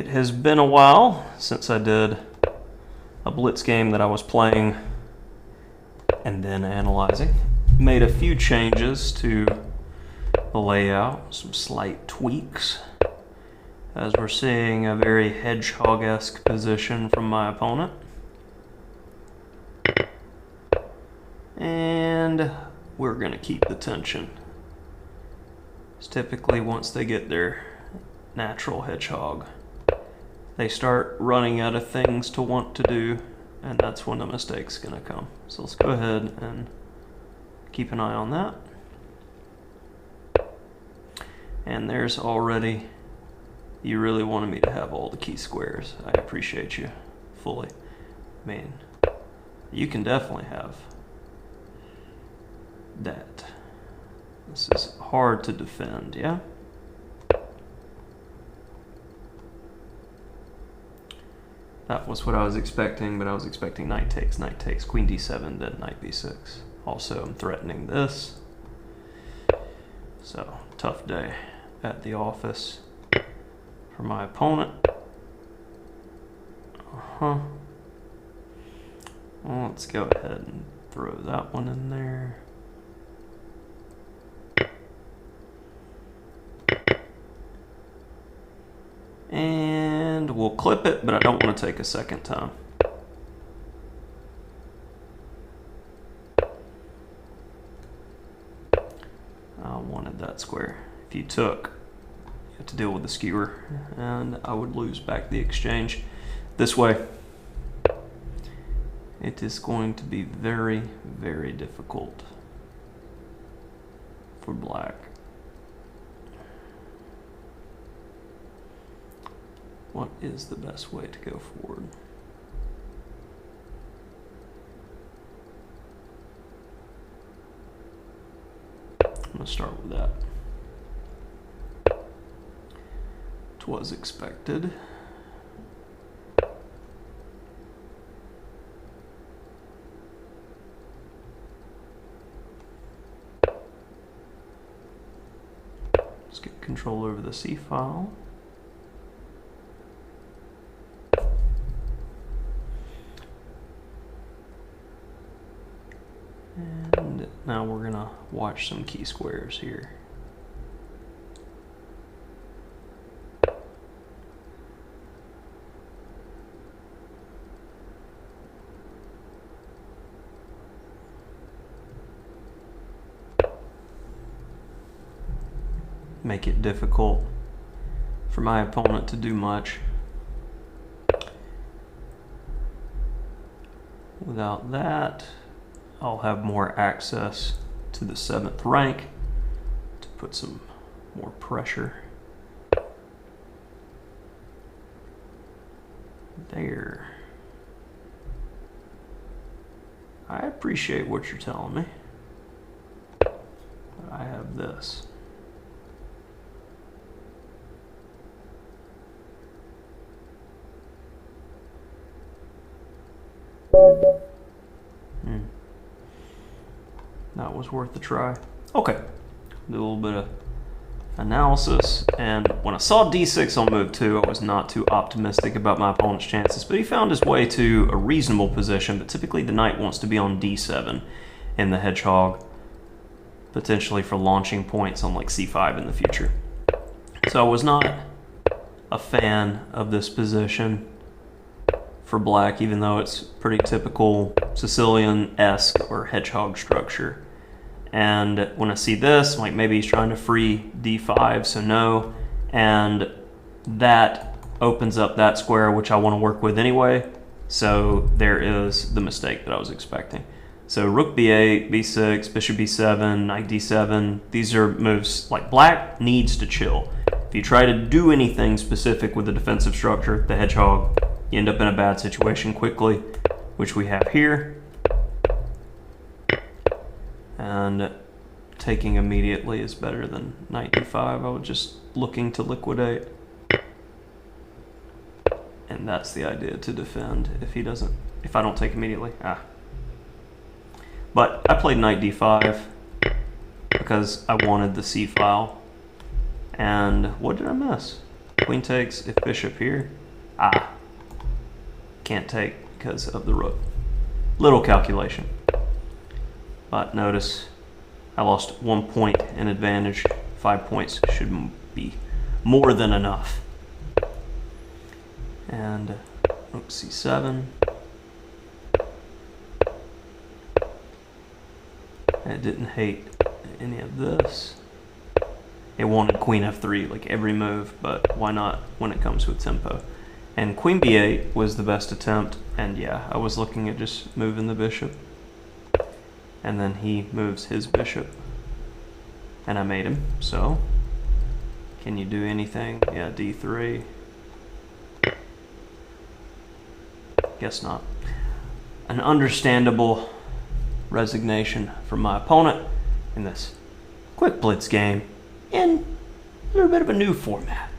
It has been a while since I did a blitz game that I was playing and then analyzing. Made a few changes to the layout, some slight tweaks, as we're seeing a very hedgehog-esque position from my opponent. And we're going to keep the tension. It's typically once they get their natural hedgehog, they start running out of things to want to do, and that's when the mistake's going to come. So let's go ahead and keep an eye on that. And there's already, you really wanted me to have all the key squares. I appreciate you fully. I mean, you can definitely have that. This is hard to defend, yeah? That was what I was expecting, but I was expecting knight takes, queen d7, then knight b6. Also, I'm threatening this. So, tough day at the office for my opponent. Well, let's go ahead and throw that one in there. And we'll clip it, but I don't want to take a second time. I wanted that square. If you took, you have to deal with the skewer, and I would lose back the exchange. This way, it is going to be very, very difficult for black. What is the best way to go forward? I'm going to start with that. It was expected. Let's get control over the C file. And now we're gonna watch some key squares here. Make it difficult for my opponent to do much. Without that, I'll have more access to the 7th rank to put some more pressure there. I appreciate what you're telling me, but I have this. That was worth a try. Okay, do a little bit of analysis, and when I saw d6 on move 2, I was not too optimistic about my opponent's chances, but he found his way to a reasonable position, but typically the knight wants to be on d7 in the hedgehog, potentially for launching points on like c5 in the future. So I was not a fan of this position for black, even though it's pretty typical Sicilian-esque or hedgehog structure. And when I see this, like maybe he's trying to free d5, so no, and that opens up that square, which I want to work with anyway, so there is the mistake that I was expecting. So rook b8, b6, bishop b7, knight d7, these are moves like black needs to chill. If you try to do anything specific with the defensive structure, the hedgehog, you end up in a bad situation quickly, which we have here. And taking immediately is better than knight d5. I was just looking to liquidate. And that's the idea, to defend if I don't take immediately. But I played knight d5 because I wanted the c file. And what did I miss? Queen takes if bishop here. Ah, can't take because of the rook. Little calculation. But notice I lost 1 point in advantage. 5 points should be more than enough. And rook c7. I didn't hate any of this. It wanted queen f3 like every move, but why not when it comes with tempo? And queen b8 was the best attempt, and yeah, I was looking at just moving the bishop. And then he moves his bishop, and I made him. So, can you do anything? Yeah, d3. Guess not. An understandable resignation from my opponent in this quick blitz game in a little bit of a new format.